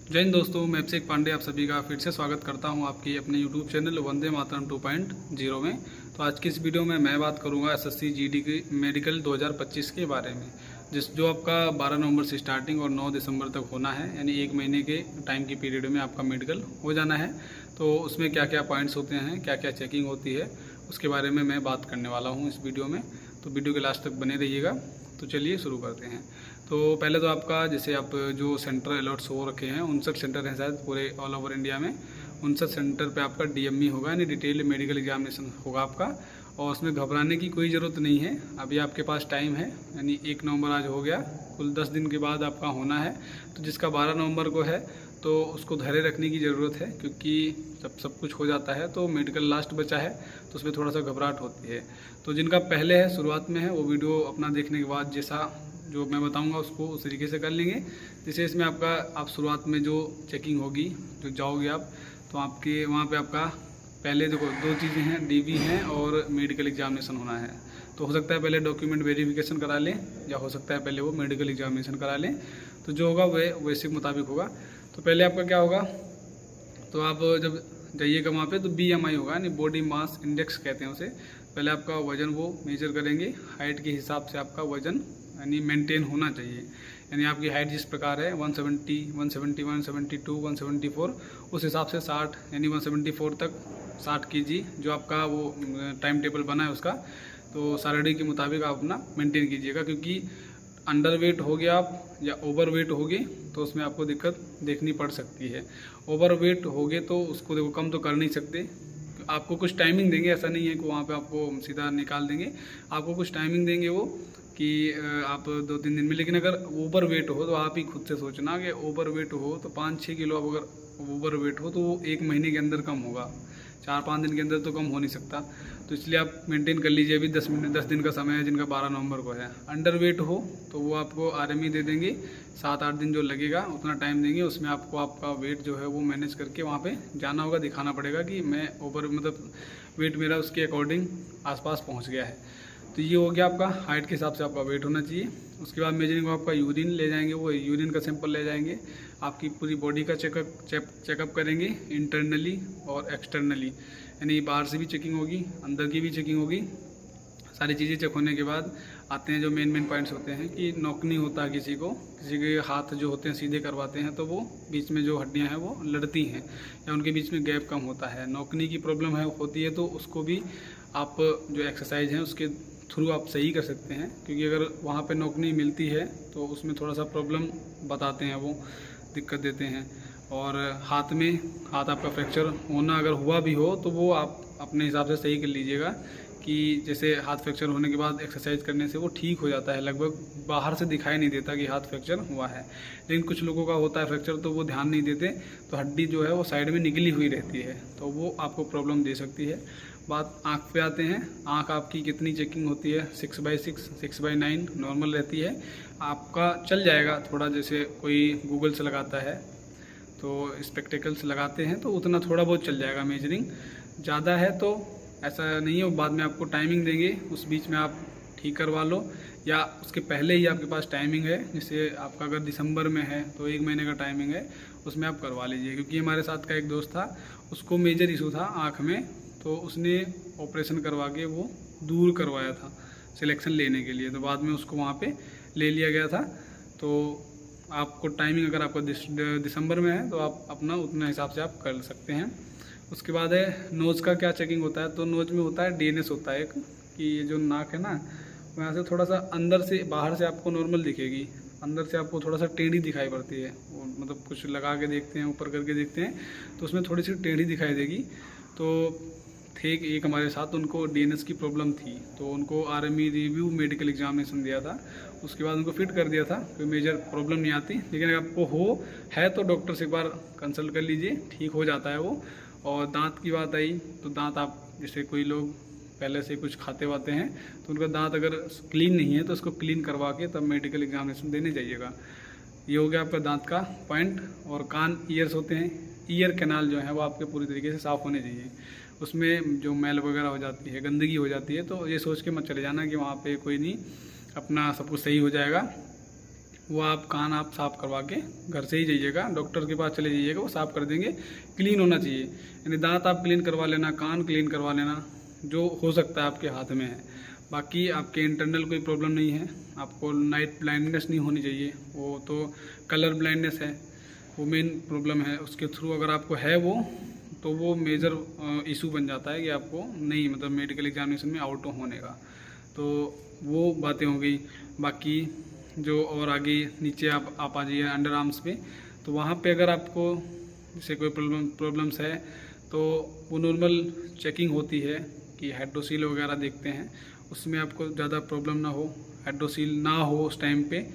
जय हिंद दोस्तों, मैं अभिषेक पांडे आप सभी का फिर से स्वागत करता हूं आपकी अपने YouTube चैनल वंदे मातरम 2.0 में। तो आज की इस वीडियो में मैं बात करूंगा एसएससी जीडी की मेडिकल 2025 के बारे में, जो आपका 12 नवंबर से स्टार्टिंग और 9 दिसंबर तक होना है, यानी एक महीने के टाइम की पीरियड में आपका मेडिकल हो जाना है। तो उसमें क्या क्या पॉइंट्स होते हैं, क्या क्या चेकिंग होती है, उसके बारे में मैं बात करने वाला हूँ इस वीडियो में। तो वीडियो के लास्ट तक बने रहिएगा। तो चलिए शुरू करते हैं। तो पहले तो आपका जैसे आप जो सेंटर अलर्ट्स हो रखे हैं 59 सेंटर हैं शायद पूरे ऑल ओवर इंडिया में। 59 सेंटर पे आपका डीएमई होगा, यानी डिटेल मेडिकल एग्जामिनेशन होगा आपका। और उसमें घबराने की कोई ज़रूरत नहीं है, अभी आपके पास टाइम है, यानी 1 नवंबर आज हो गया, कुल 10 दिन के बाद आपका होना है। तो जिसका 12 नवंबर को है तो उसको धैर्य रखने की ज़रूरत है, क्योंकि जब सब कुछ हो जाता है तो मेडिकल लास्ट बचा है तो उसमें थोड़ा सा घबराहट होती है। तो जिनका पहले है, शुरुआत में है, वो वीडियो अपना देखने के बाद जैसा जो मैं बताऊंगा उसको उस तरीके से कर लेंगे। जैसे इसमें आपका आप शुरुआत में जो चेकिंग होगी, जो जाओगे आप, तो आपके वहाँ पे आपका पहले देखो 2 चीज़ें हैं, डीवी हैं और मेडिकल एग्जामिनेशन होना है। तो हो सकता है पहले डॉक्यूमेंट वेरिफिकेशन करा लें, या हो सकता है पहले वो मेडिकल एग्जामिनेशन करा लें। तो जो होगा वह वैसे के मुताबिक होगा। तो पहले आपका क्या होगा, तो आप जब जाइएगा वहाँ पे तो BMI होगा, यानी बॉडी मास इंडेक्स कहते हैं उसे। पहले आपका वज़न वो मेजर करेंगे, हाइट के हिसाब से आपका वज़न यानी मेंटेन होना चाहिए। यानी आपकी हाइट जिस प्रकार है 170, 171, 172, 174, उस हिसाब से 60 यानी 174 तक 60 kg जो आपका वो टाइम टेबल बना है उसका, तो सैलरी के मुताबिक आप अपना मेंटेन कीजिएगा। क्योंकि अंडर वेट हो गया आप या ओवर वेट हो गए तो उसमें आपको दिक्कत देखनी पड़ सकती है। ओवर वेट हो गए तो उसको देखो कम तो कर नहीं सकते, आपको कुछ टाइमिंग देंगे, ऐसा नहीं है कि वहाँ पे आपको सीधा निकाल देंगे, आपको कुछ टाइमिंग देंगे वो कि आप 2-3 दिन में। लेकिन अगर ओवर वेट हो तो आप ही खुद से सोचना कि ओवर वेट हो तो 5-6 किलो आप अगर ओवर वेट हो तो वो 1 महीने के अंदर कम होगा, 4-5 दिन के अंदर तो कम हो नहीं सकता। तो इसलिए आप मेंटेन कर लीजिए। अभी 10 दिन का समय है जिनका 12 नवंबर को है। अंडर वेट हो तो वो आपको RME दे देंगे, 7-8 दिन जो लगेगा उतना टाइम देंगे, उसमें आपको आपका वेट जो है वो मैनेज करके वहाँ पे जाना होगा, दिखाना पड़ेगा कि मैं मतलब वेट मेरा उसके अकॉर्डिंग आसपास पहुँच गया है। तो ये हो गया आपका हाइट के हिसाब से आपका वेट होना चाहिए। उसके बाद मेजरिंग को आपका यूरिन ले जाएंगे, वो यूरिन का सैंपल ले जाएंगे, आपकी पूरी बॉडी का चेकअप करेंगे, इंटरनली और एक्सटर्नली, यानी बाहर से भी चेकिंग होगी, अंदर की भी चेकिंग होगी। सारी चीज़ें चेक होने के बाद आते हैं जो मेन पॉइंट्स होते हैं कि नॉक नहीं होता किसी के हाथ जो होते हैं सीधे करवाते हैं तो वो बीच में जो हड्डियां हैं वो लड़ती हैं या उनके बीच में गैप कम होता है। नॉकनी की प्रॉब्लम है होती है तो उसको भी आप जो एक्सरसाइज हैं उसके थ्रू आप सही कर सकते हैं, क्योंकि अगर वहाँ पे नॉकनी मिलती है तो उसमें थोड़ा सा प्रॉब्लम बताते हैं, वो दिक्कत देते हैं। और हाथ आपका फ्रैक्चर होना अगर हुआ भी हो तो वो आप अपने हिसाब से सही कर लीजिएगा, कि जैसे हाथ फ्रैक्चर होने के बाद एक्सरसाइज करने से वो ठीक हो जाता है, लगभग बाहर से दिखाई नहीं देता कि हाथ फ्रैक्चर हुआ है। लेकिन कुछ लोगों का होता है फ्रैक्चर तो वो ध्यान नहीं देते, तो हड्डी जो है वो साइड में निकली हुई रहती है, तो वो आपको प्रॉब्लम दे सकती है। बात आँख पे आते हैं। आँख आपकी कितनी चेकिंग होती है, 6/6, 6/9 नॉर्मल रहती है। आपका चल जाएगा थोड़ा, जैसे कोई गूगल से लगाता है तो स्पेक्टिकल्स लगाते हैं तो उतना थोड़ा बहुत चल जाएगा मेजरिंग। ज़्यादा है तो ऐसा नहीं है, बाद में आपको टाइमिंग देंगे, उस बीच में आप ठीक करवा लो, या उसके पहले ही आपके पास टाइमिंग है। जैसे आपका अगर दिसंबर में है तो 1 महीने का टाइमिंग है, उसमें आप करवा लीजिए। क्योंकि हमारे साथ का एक दोस्त था, उसको मेजर इशू था आँख में, तो उसने ऑपरेशन करवा के वो दूर करवाया था सिलेक्शन लेने के लिए, तो बाद में उसको वहाँ पे ले लिया गया था। तो आपको टाइमिंग अगर आपको दिसंबर में है तो आप अपना उतना हिसाब से आप कर सकते हैं। उसके बाद है नोज़ का क्या चेकिंग होता है, तो नोज़ में होता है DNS होता है एक, कि ये जो नाक है ना वहाँ से थोड़ा सा अंदर से, बाहर से आपको नॉर्मल दिखेगी, अंदर से आपको थोड़ा सा टेढ़ी दिखाई पड़ती है। वो मतलब कुछ लगा के देखते हैं, ऊपर करके देखते हैं तो उसमें थोड़ी सी टेढ़ी दिखाई देगी। तो थे एक हमारे साथ, उनको DNS की प्रॉब्लम थी, तो उनको RME रिव्यू मेडिकल एग्जामिनेशन दिया था, उसके बाद उनको फिट कर दिया था, कोई मेजर प्रॉब्लम नहीं आती। लेकिन अगर आपको है तो डॉक्टर से एक बार कंसल्ट कर लीजिए, ठीक हो जाता है वो। और दांत की बात आई तो दांत आप, जैसे कोई लोग पहले से कुछ खाते वाते हैं तो उनका दांत अगर क्लीन नहीं है तो उसको क्लीन करवा के तब मेडिकल एग्जामिनेशन देने जाइएगा। ये हो गया आपका दांत का पॉइंट। और कान, ईयर्स होते हैं, ईयर कैनाल जो है वो आपके पूरी तरीके से साफ़ होने चाहिए। उसमें जो मैल वगैरह हो जाती है, गंदगी हो जाती है, तो ये सोच के मत चले जाना कि वहाँ पे कोई नहीं, अपना सब कुछ सही हो जाएगा। वो आप कान आप साफ़ करवा के घर से ही जाइएगा, डॉक्टर के पास चले जाइएगा, वो साफ़ कर देंगे। क्लीन होना चाहिए, यानी दांत आप क्लीन करवा लेना, कान क्लीन करवा लेना, जो हो सकता है आपके हाथ में है। बाकी आपके इंटरनल कोई प्रॉब्लम नहीं है, आपको नाइट ब्लाइंडनेस नहीं होनी चाहिए, वो तो कलर ब्लाइंडनेस है, वो मेन प्रॉब्लम है। उसके थ्रू अगर आपको है वो, तो वो मेजर इशू बन जाता है कि आपको नहीं, मतलब मेडिकल एग्जामिनेशन में आउट होने का। तो वो बातें हो गई। बाकी जो और आगे नीचे आप आ जाइए अंडर आर्म्स पे, तो वहाँ पे अगर आपको जैसे कोई प्रॉब्लम्स है तो वो नॉर्मल चेकिंग होती है कि हाइड्रोसील वगैरह देखते हैं, उसमें आपको ज़्यादा प्रॉब्लम ना हो, हाइड्रोसील ना हो उस टाइम पे।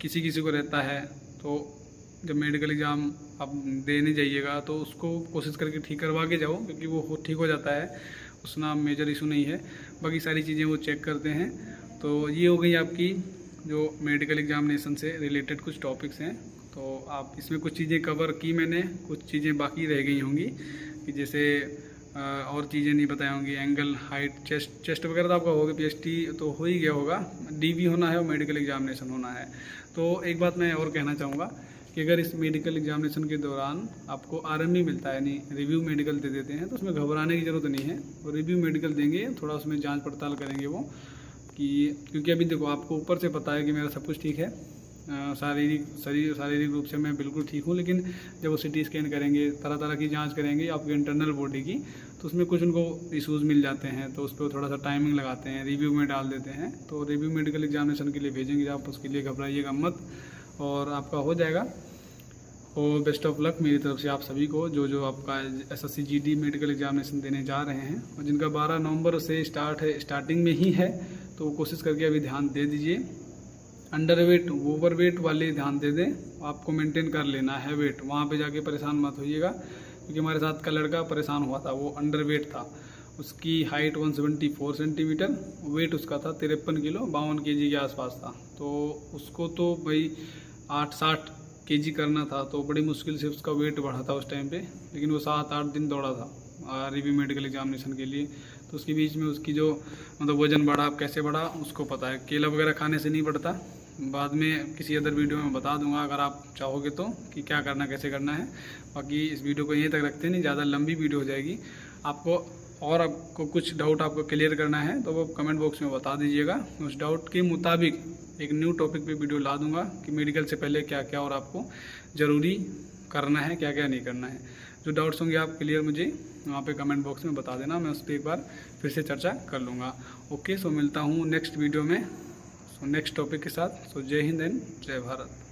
किसी को रहता है, तो जब मेडिकल एग्ज़ाम आप देने जाइएगा तो उसको कोशिश करके ठीक करवा के जाओ, क्योंकि वो ठीक हो जाता है, उसमें मेजर इशू नहीं है। बाकी सारी चीज़ें वो चेक करते हैं। तो ये हो गई आपकी जो मेडिकल एग्जामिनेशन से रिलेटेड कुछ टॉपिक्स हैं। तो आप इसमें कुछ चीज़ें कवर की मैंने, कुछ चीज़ें बाकी रह गई होंगी कि जैसे और चीज़ें नहीं बताई होंगी, एंगल, हाइट, चेस्ट वगैरह तो आपका होगा, पीएचडी तो हो ही गया होगा, डीवी होना है और मेडिकल एग्जामिनेशन होना है। तो एक बात मैं और कहना चाहूँगा कि अगर इस मेडिकल एग्जामिनेशन के दौरान आपको आरएमई मिलता है, यानी रिव्यू मेडिकल दे देते हैं, तो उसमें घबराने की ज़रूरत नहीं है। वो रिव्यू मेडिकल देंगे, थोड़ा उसमें जांच पड़ताल करेंगे वो, कि क्योंकि अभी देखो आपको ऊपर से पता है कि मेरा सब कुछ ठीक है, शारीरिक रूप से मैं बिल्कुल ठीक हूँ, लेकिन जब वो सिटी स्कैन करेंगे, तरह तरह की जांच करेंगे आपकी इंटरनल बॉडी की, तो उसमें कुछ उनको इश्यूज़ मिल जाते हैं, तो उस पर थोड़ा सा टाइमिंग लगाते हैं, रिव्यू में डाल देते हैं। तो रिव्यू मेडिकल एग्जामिनेशन के लिए भेजेंगे, आप उसके लिए घबराइएगा मत, और आपका हो जाएगा। और बेस्ट ऑफ लक मेरी तरफ से आप सभी को, जो आपका एसएससी जीडी मेडिकल एग्जामिनेशन देने जा रहे हैं, और जिनका 12 नवंबर से स्टार्ट है, स्टार्टिंग में ही है, तो कोशिश करके अभी ध्यान दे दीजिए। अंडर वेट, ओवर वेट वाले ध्यान दे दें, आपको मेंटेन कर लेना है वेट, वहाँ पे जाके परेशान मत होइएगा। क्योंकि हमारे साथ का लड़का परेशान हुआ था, वो अंडर वेट था, उसकी हाइट 174 सेंटीमीटर, वेट उसका था 53 किलो, 52 केजी के आसपास था। तो उसको तो भाई 60 केजी करना था, तो बड़ी मुश्किल से उसका वेट बढ़ा था उस टाइम पे, लेकिन वो 7-8 दिन दौड़ा था रिव्यू मेडिकल एग्जामिनेशन के लिए। तो उसके बीच में उसकी जो मतलब वजन बढ़ा, कैसे बढ़ा उसको पता है, केला वगैरह खाने से नहीं बढ़ता। बाद में किसी अदर वीडियो में बता दूंगा अगर आप चाहोगे तो, कि क्या करना, कैसे करना है। बाकी इस वीडियो को यहीं तक रखते नहीं, ज़्यादा लंबी वीडियो हो जाएगी। आपको कुछ डाउट आपको क्लियर करना है तो वो कमेंट बॉक्स में बता दीजिएगा, उस डाउट के मुताबिक एक न्यू टॉपिक पे वीडियो ला दूंगा कि मेडिकल से पहले क्या क्या और आपको ज़रूरी करना है, क्या क्या नहीं करना है। जो डाउट्स होंगे आप क्लियर मुझे वहाँ पे कमेंट बॉक्स में बता देना, मैं उस पर एक बार फिर से चर्चा कर लूँगा। ओके, सो मिलता हूँ नेक्स्ट वीडियो में, सो नेक्स्ट टॉपिक के साथ। सो जय हिंद एंड जय भारत।